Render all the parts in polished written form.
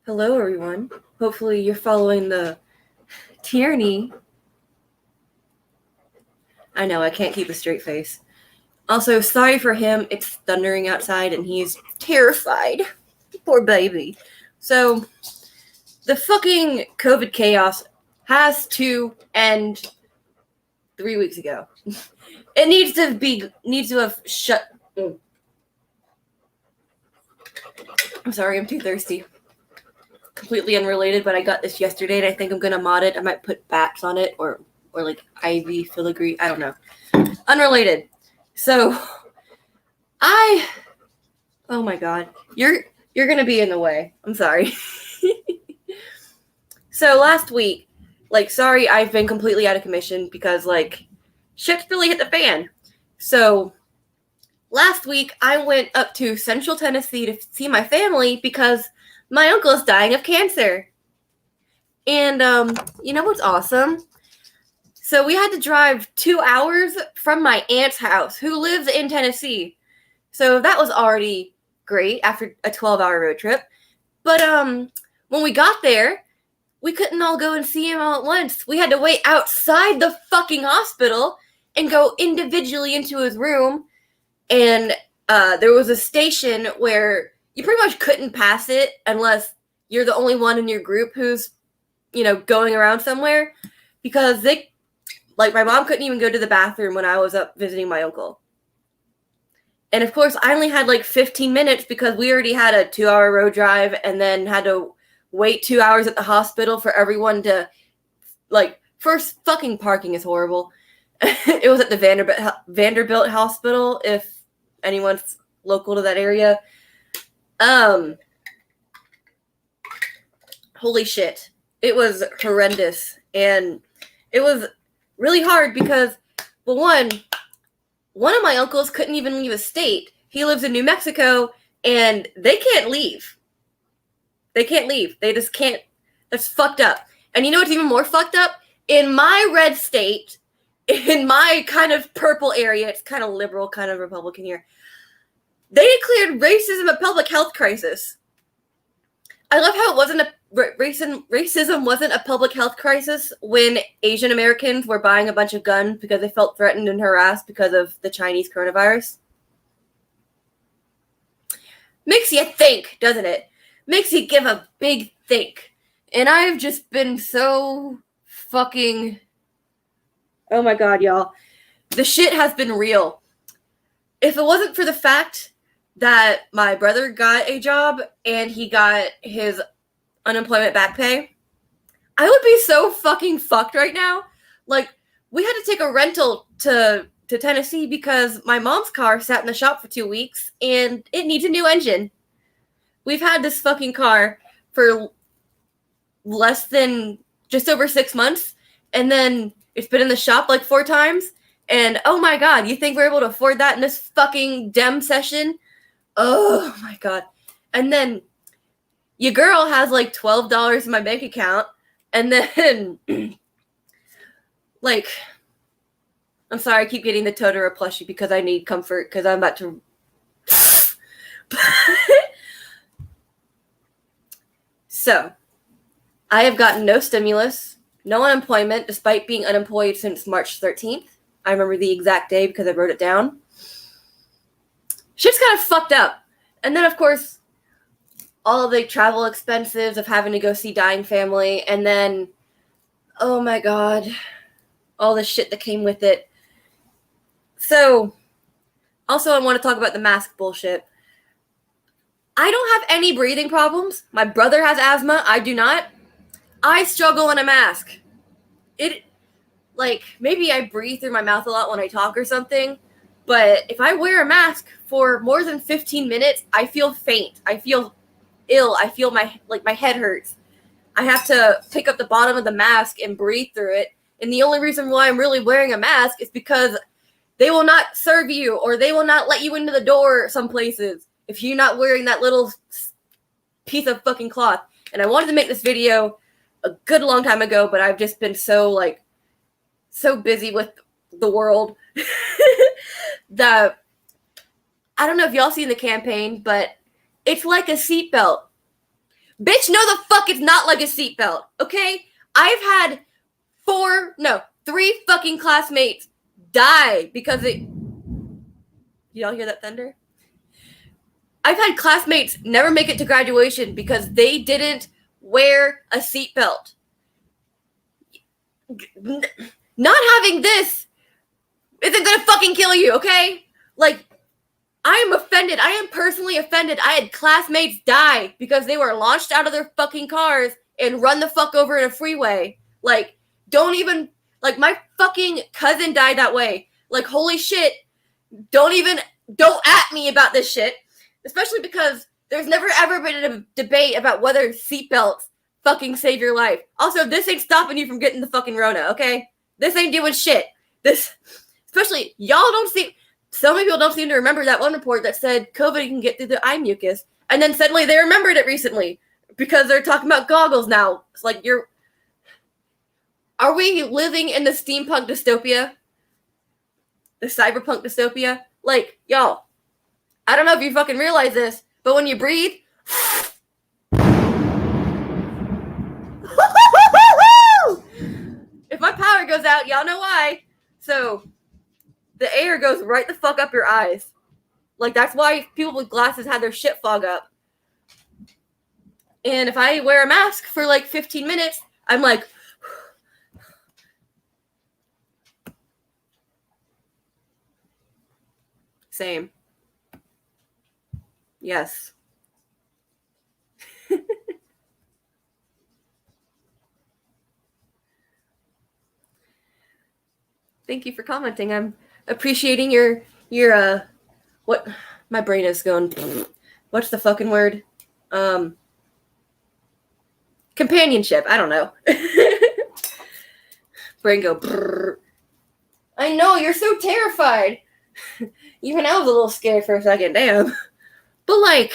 Hello, everyone. Hopefully you're following the tyranny. I know, I can't keep a straight face. Also, sorry for him. It's thundering outside and he's terrified. Poor baby. So, the fucking COVID chaos has to end 3 weeks ago. It needs to have shut. I'm sorry, I'm too thirsty. Completely unrelated, but I got this yesterday and I think I'm gonna mod it. I might put bats on it or like ivy filigree. I don't know. Unrelated. So oh my god, you're gonna be in the way. I'm sorry. So last week, sorry, I've been completely out of commission because shit's really hit the fan. So last week I went up to Central Tennessee to see my family because my uncle is dying of cancer. And you know what's awesome? So we had to drive 2 hours from my aunt's house, who lives in Tennessee. So that was already great after a 12-hour road trip. But when we got there, we couldn't all go and see him all at once. We had to wait outside the fucking hospital and go individually into his room. And there was a station where you pretty much couldn't pass it unless you're the only one in your group who's, going around somewhere. Because my mom couldn't even go to the bathroom when I was up visiting my uncle. And of course, I only had 15 minutes because we already had a 2-hour road drive and then had to wait 2 hours at the hospital for everyone to, first, fucking parking is horrible. It was at the Vanderbilt Hospital, if anyone's local to that area. Holy shit. It was horrendous. And it was really hard because, well, one of my uncles couldn't even leave a state. He lives in New Mexico, and they can't leave. They can't leave. They just can't. That's fucked up. And you know what's even more fucked up? In my red state, in my kind of purple area, it's kind of liberal, kind of Republican here, they declared racism a public health crisis. I love how it wasn't racism wasn't a public health crisis when Asian Americans were buying a bunch of guns because they felt threatened and harassed because of the Chinese coronavirus. Makes you think, doesn't it? Makes you give a big think. And I've just been so fucking... Oh my god, y'all. The shit has been real. If it wasn't for the fact that my brother got a job and he got his unemployment back pay, I would be so fucking fucked right now. We had to take a rental to Tennessee because my mom's car sat in the shop for 2 weeks and it needs a new engine. We've had this fucking car for less than just over 6 months, and then it's been in the shop 4 times. And oh my god, you think we're able to afford that in this fucking Dem session? Oh my god. And then your girl has $12 in my bank account, and then I'm sorry, I keep getting the Totoro plushie because I need comfort because I'm about to So, I have gotten no stimulus, no unemployment, despite being unemployed since March 13th. I remember the exact day because I wrote it down. Shit's kind of fucked up. And then, of course, all of the travel expenses of having to go see dying family. And then, oh my god, all the shit that came with it. So, also I want to talk about the mask bullshit. I don't have any breathing problems. My brother has asthma. I do not. I struggle in a mask. Maybe I breathe through my mouth a lot when I talk or something, but if I wear a mask for more than 15 minutes, I feel faint. I feel ill. I feel my head hurts. I have to pick up the bottom of the mask and breathe through it. And the only reason why I'm really wearing a mask is because they will not serve you or they will not let you into the door some places if you're not wearing that little piece of fucking cloth. And I wanted to make this video a good long time ago, but I've just been so busy with the world that I don't know if y'all seen the campaign, but It's like a seatbelt. Bitch, no the fuck it's not like a seatbelt, okay? I've had 3 fucking classmates die because it... Y'all hear that thunder? I've had classmates never make it to graduation because they didn't wear a seatbelt. Not having this isn't gonna fucking kill you, okay? Like, I am offended. I am personally offended. I had classmates die because they were launched out of their fucking cars and run the fuck over in a freeway. Like, don't even... Like, my fucking cousin died that way. Like, holy shit. Don't at me about this shit. Especially because there's never ever been a debate about whether seatbelts fucking save your life. Also, this ain't stopping you from getting the fucking Rona, okay? This ain't doing shit. Especially, some people don't seem to remember that one report that said COVID can get through the eye mucus. And then suddenly they remembered it recently because they're talking about goggles now. It's like, are we living in the steampunk dystopia? The cyberpunk dystopia? Like, y'all, I don't know if you fucking realize this, but when you breathe, if my power goes out, y'all know why. So, the air goes right the fuck up your eyes. Like, that's why people with glasses have their shit fog up. And if I wear a mask for like 15 minutes, I'm like... Same. Yes. Thank you for commenting. I'm appreciating your what my brain is going. What's the fucking word? Companionship. I don't know. Brain go. Brrr. I know, you're so terrified. Even I was a little scared for a second. Damn. But like,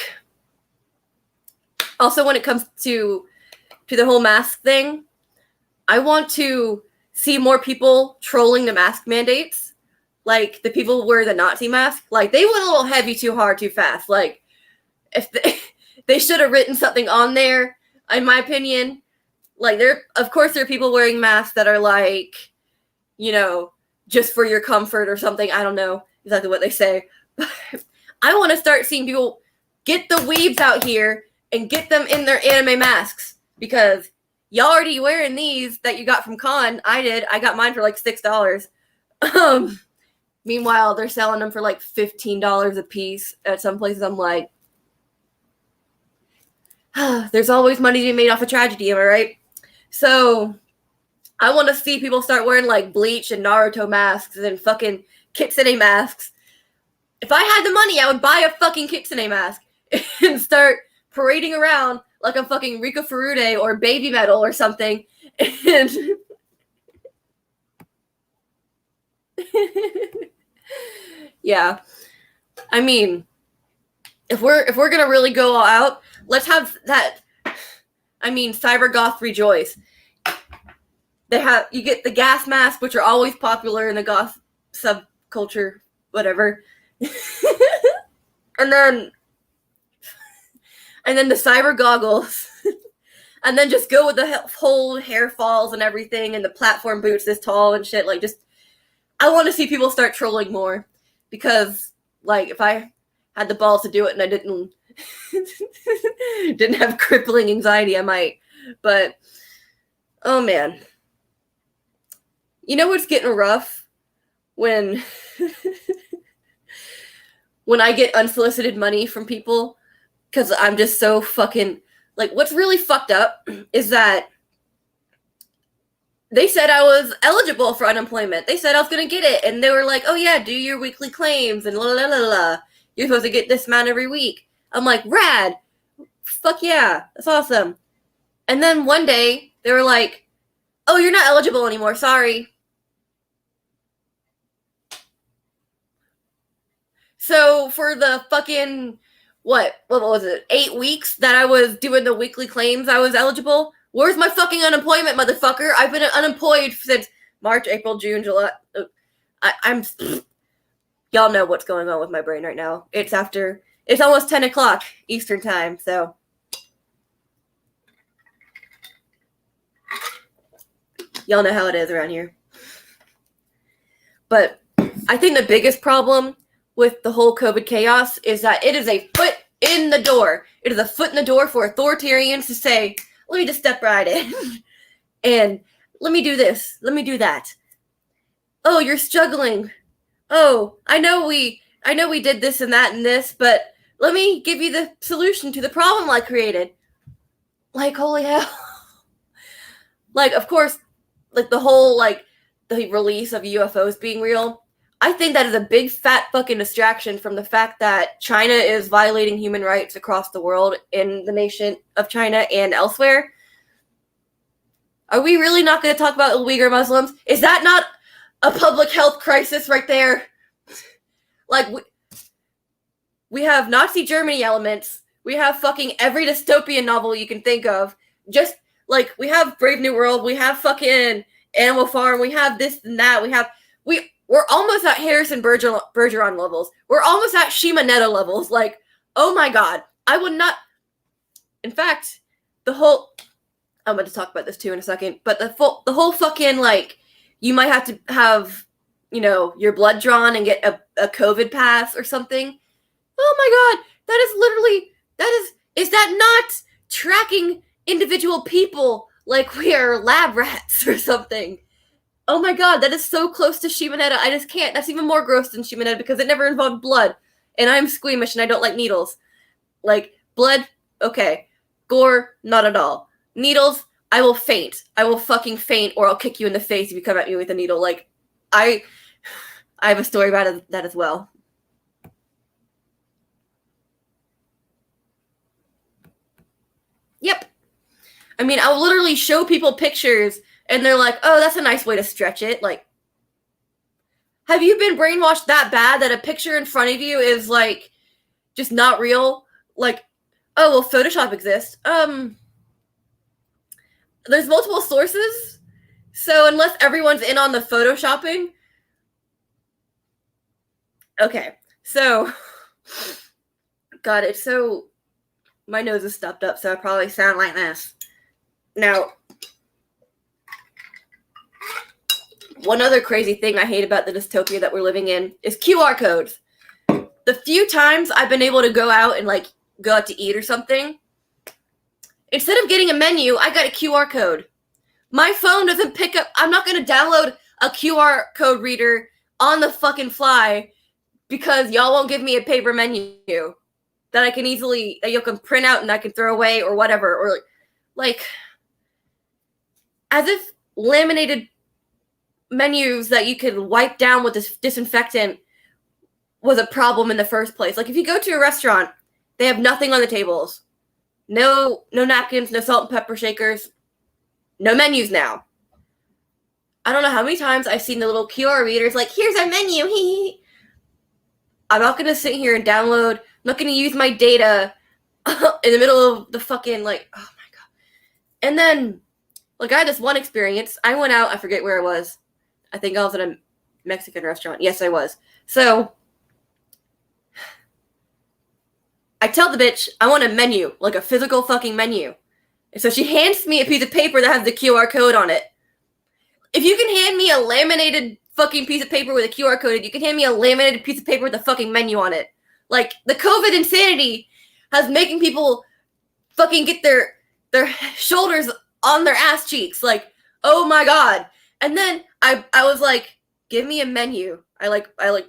also when it comes to the whole mask thing, I want to see more people trolling the mask mandates. Like, the people who wear the Nazi mask, like, they went a little heavy too hard too fast. Like, if they should have written something on there, in my opinion. Like, of course there are people wearing masks that are like, you know, just for your comfort or something. I don't know exactly what they say. But I want to start seeing people get the weebs out here and get them in their anime masks. Because y'all already wearing these that you got from con. I did. I got mine for like $6. Meanwhile, they're selling them for like $15 a piece at some places. I'm like, there's always money to be made off of tragedy, am I right? So I want to see people start wearing like Bleach and Naruto masks and fucking Kitsune masks. If I had the money, I would buy a fucking Kitsune mask and start parading around like I'm fucking Rika Furude or Baby Metal or something. And yeah. I mean, if we're gonna really go all out, let's have that. I mean, Cyber Goth Rejoice. You get the gas masks, which are always popular in the goth subculture, whatever. and then the cyber goggles. And then just go with the whole hair falls and everything and the platform boots this tall and shit. Like, just, I want to see people start trolling more. Because, like, if I had the balls to do it and I didn't have crippling anxiety, I might. But, oh man. You know what's getting rough? When I get unsolicited money from people, because I'm just so fucking, like, what's really fucked up is that they said I was eligible for unemployment. They said I was going to get it, and they were like, oh yeah, do your weekly claims, and la la la la. You're supposed to get this amount every week. I'm like, rad. Fuck yeah, that's awesome. And then one day, they were like, oh, you're not eligible anymore, sorry. So for the fucking, what was it, 8 weeks that I was doing the weekly claims, I was eligible? Where's my fucking unemployment, motherfucker? I've been unemployed since March, April, June, July. I'm y'all know what's going on with my brain right now. It's after It's almost 10 o'clock Eastern time, so. Y'all know how it is around here. But I think the biggest problem with the whole COVID chaos is that it is a foot in the door. It is a foot in the door for authoritarians to say, let me just step right in. And let me do this. Let me do that. Oh, you're struggling. Oh, I know we did this and that and this, but let me give you the solution to the problem I created. Like, holy hell. Like, of course, like the whole, like, the release of UFOs being real, I think that is a big fat fucking distraction from the fact that China is violating human rights across the world in the nation of China and elsewhere. Are we really not going to talk about Uyghur Muslims? Is that not a public health crisis right there? Like, we have Nazi Germany elements. We have fucking every dystopian novel you can think of. Just, like, we have Brave New World. We have fucking Animal Farm. We have this and that. We're almost at Harrison Bergeron levels. We're almost at Shima Netta levels. Like, oh my god. I would not... In fact, I'm going to talk about this too in a second, but the whole fucking, like, you might have to have, you know, your blood drawn and get a COVID pass or something. Oh my god. Is that not tracking individual people like we are lab rats or something? Oh my god, that is so close to Shima Netta. I just can't. That's even more gross than Shima Netta because it never involved blood. And I'm squeamish and I don't like needles. Like, blood, okay. Gore, not at all. Needles, I will faint. I will fucking faint or I'll kick you in the face if you come at me with a needle. Like, I have a story about that as well. Yep. I mean, I'll literally show people pictures and they're like, oh, that's a nice way to stretch it. Like, have you been brainwashed that bad that a picture in front of you is, like, just not real? Like, oh, well, Photoshop exists. There's multiple sources. So unless everyone's in on the Photoshopping. Okay. So, God, it's so... My nose is stuffed up, so I probably sound like this. Now, one other crazy thing I hate about the dystopia that we're living in is QR codes. The few times I've been able to go out and, like, go out to eat or something, instead of getting a menu, I got a QR code. My phone doesn't pick up... I'm not going to download a QR code reader on the fucking fly because y'all won't give me a paper menu that I can easily... that you can print out and I can throw away or whatever. Or, like... As if laminated menus that you could wipe down with this disinfectant was a problem in the first place. Like, if you go to a restaurant, they have nothing on the tables. No napkins, no salt and pepper shakers, no menus now. I don't know how many times I've seen the little QR readers like, here's our menu. I'm not going to sit here and download. I'm not going to use my data in the middle of the fucking, like, oh my god. And then... Like, I had this one experience. I went out. I forget where it was. I think I was in a Mexican restaurant. Yes, I was. So, I tell the bitch, I want a menu. Like, a physical fucking menu. And so she hands me a piece of paper that has the QR code on it. If you can hand me a laminated fucking piece of paper with a QR code, you can hand me a laminated piece of paper with a fucking menu on it. Like, the COVID insanity has making people fucking get their shoulders on their ass cheeks, like, oh my god. And then I was like, give me a menu. I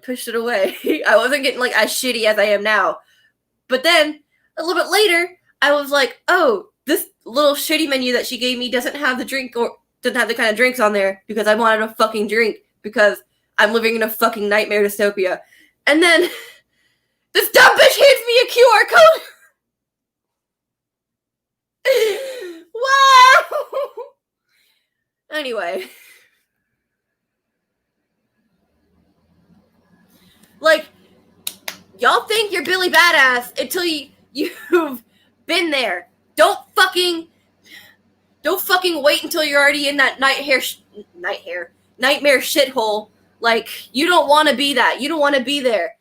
pushed it away. I wasn't getting, like, as shitty as I am now. But then a little bit later, I was like, oh, this little shitty menu that she gave me doesn't have the drink or doesn't have the kind of drinks on there because I wanted a fucking drink because I'm living in a fucking nightmare dystopia. And then this dumb bitch hands me a QR code. Wow! Anyway. Like, y'all think you're Billy Badass until you've been there. Don't fucking wait until you're already in that nightmare shithole. Like, you don't want to be that. You don't want to be there.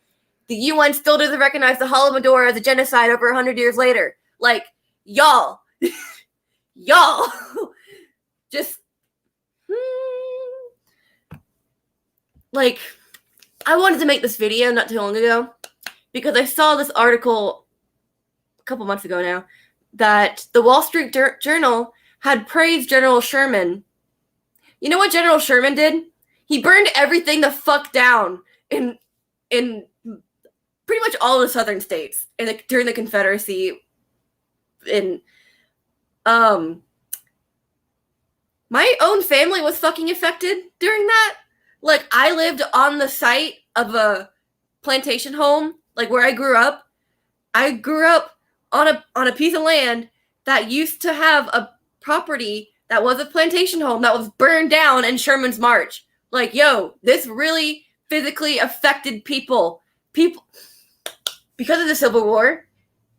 The UN still doesn't recognize the Holodomor as a genocide over 100 years later. Like, y'all, just, like, I wanted to make this video not too long ago because I saw this article a couple months ago now that the Wall Street Journal had praised General Sherman. You know what General Sherman did? He burned everything the fuck down in pretty much all the southern states during the Confederacy. My own family was fucking affected during that. Like, I lived on the site of a plantation home, like where I grew up. I grew up on a piece of land that used to have a property that was a plantation home that was burned down in Sherman's March. Like, yo, this really physically affected people. Because of the Civil War,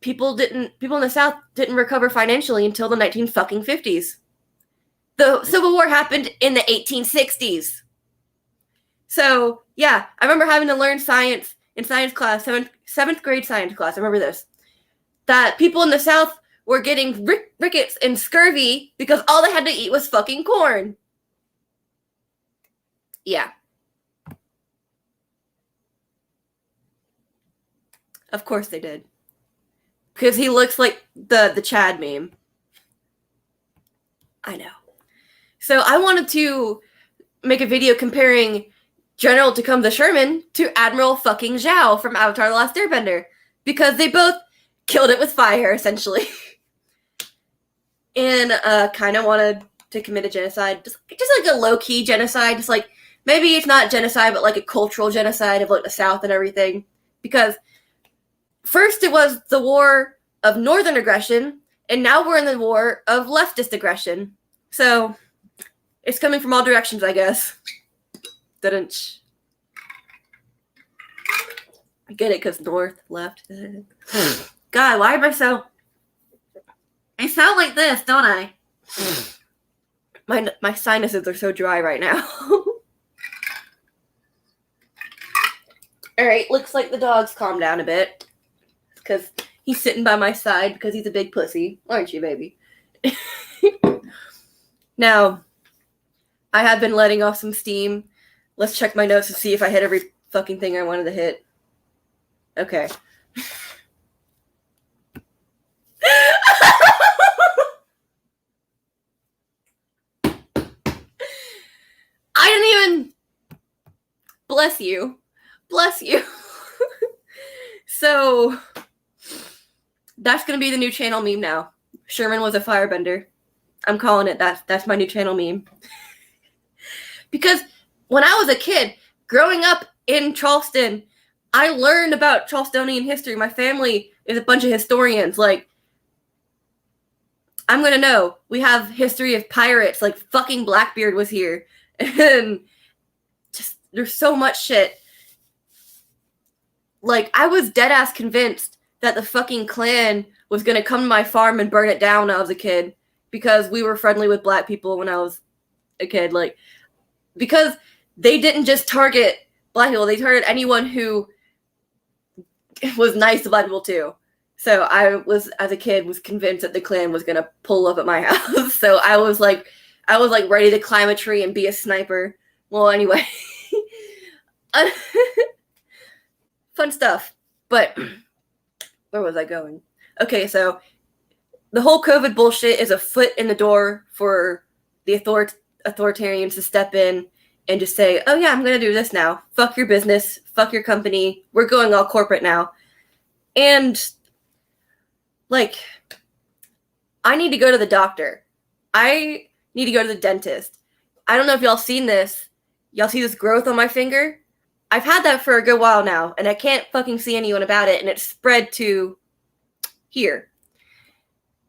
people in the South didn't recover financially until the 1950s. The Civil War happened in the 1860s. So, yeah, I remember having to learn science in science class, seventh grade science class. I remember this. That people in the South were getting rickets and scurvy because all they had to eat was fucking corn. Yeah. Of course they did. Because he looks like the Chad meme. I know. So I wanted to make a video comparing General Tecumseh Sherman to Admiral fucking Zhao from Avatar: The Last Airbender. Because they both killed it with fire, essentially. And kind of wanted to commit a genocide. Just like a low-key genocide. Just like, maybe it's not genocide, but like a cultural genocide of like the South and everything. Because first it was the war of northern aggression, and now we're in the war of leftist aggression. So, it's coming from all directions, I guess. Didn't I get it, because north, left. God, why am I so... I sound like this, don't I? My sinuses are so dry right now. Alright, looks like the dog's calmed down a bit. Because he's sitting by my side because he's a big pussy. Aren't you, baby? Now, I have been letting off some steam. Let's check my notes to see if I hit every fucking thing I wanted to hit. Okay. I didn't even... Bless you. Bless you. So, that's going to be the new channel meme now. Sherman was a firebender. I'm calling it that. That's my new channel meme. Because when I was a kid, growing up in Charleston, I learned about Charlestonian history. My family is a bunch of historians. Like, I'm going to know. We have history of pirates. Like, fucking Blackbeard was here. And just, there's so much shit. Like, I was dead-ass convinced that the fucking Klan was going to come to my farm and burn it down when I was a kid. Because we were friendly with black people when I was a kid. Like, because they didn't just target black people. They targeted anyone who was nice to black people, too. So I was, as a kid, was convinced that the Klan was going to pull up at my house. So I was ready to climb a tree and be a sniper. Well, anyway. Fun stuff. But where was I going? Okay, so the whole COVID bullshit is a foot in the door for the authoritarians to step in and just say, oh yeah, I'm going to do this now. Fuck your business. Fuck your company. We're going all corporate now. And, like, I need to go to the doctor. I need to go to the dentist. I don't know if y'all seen this. Y'all see this growth on my finger? I've had that for a good while now, and I can't fucking see anyone about it, and it's spread to here.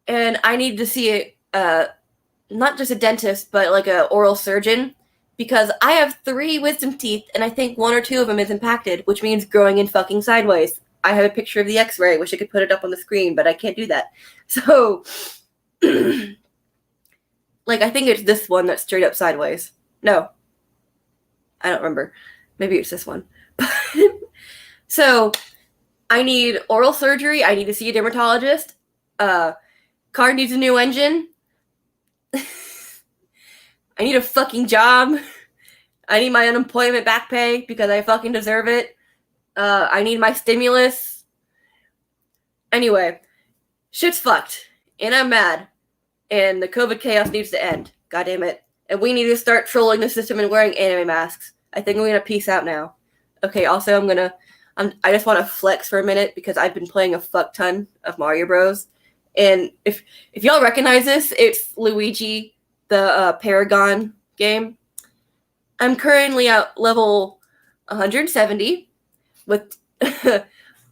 And I need to see not just a dentist, but like a oral surgeon, because I have 3 wisdom teeth, and I think 1 or 2 of them is impacted, which means growing in fucking sideways. I have a picture of the x-ray. Wish I could put it up on the screen, but I can't do that. So, like, I think it's this one that's straight up sideways. No. I don't remember. Maybe it's this one. So I need oral surgery. I need to see a dermatologist. Car needs a new engine. I need a fucking job. I need my unemployment back pay because I fucking deserve it. I need my stimulus. Anyway, shit's fucked. And I'm mad. And the COVID chaos needs to end. God damn it. And we need to start trolling the system and wearing anime masks. I think I'm gonna peace out now. Okay, also I just want to flex for a minute because I've been playing a fuck ton of Mario Bros. And if y'all recognize this, it's Luigi, the Paragon game. I'm currently at level 170 with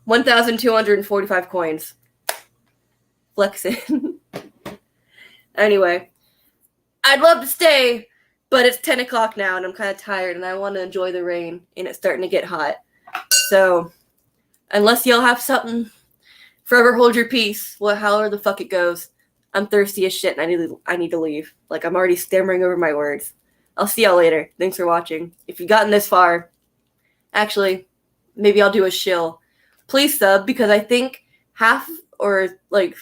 1,245 coins. Flexing. Anyway, I'd love to stay, but it's 10 o'clock now and I'm kind of tired and I want to enjoy the rain and it's starting to get hot. So, unless y'all have something, forever hold your peace. However the fuck it goes. I'm thirsty as shit and I need to leave. Like, I'm already stammering over my words. I'll see y'all later. Thanks for watching. If you've gotten this far, actually, maybe I'll do a shill. Please sub, because I think half or like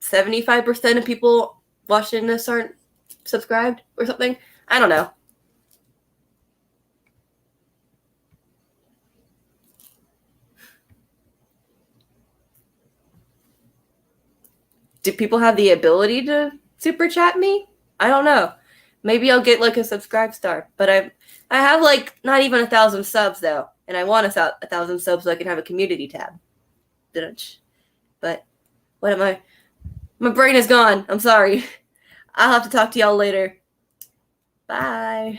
75% of people watching this aren't subscribed or something. I don't know. Do people have the ability to super chat me? I don't know. Maybe I'll get like a subscribe star. But I have like not even 1,000 subs though, and I want 1,000 subs so I can have a community tab. But what am I? My brain is gone. I'm sorry. I'll have to talk to y'all later. Bye.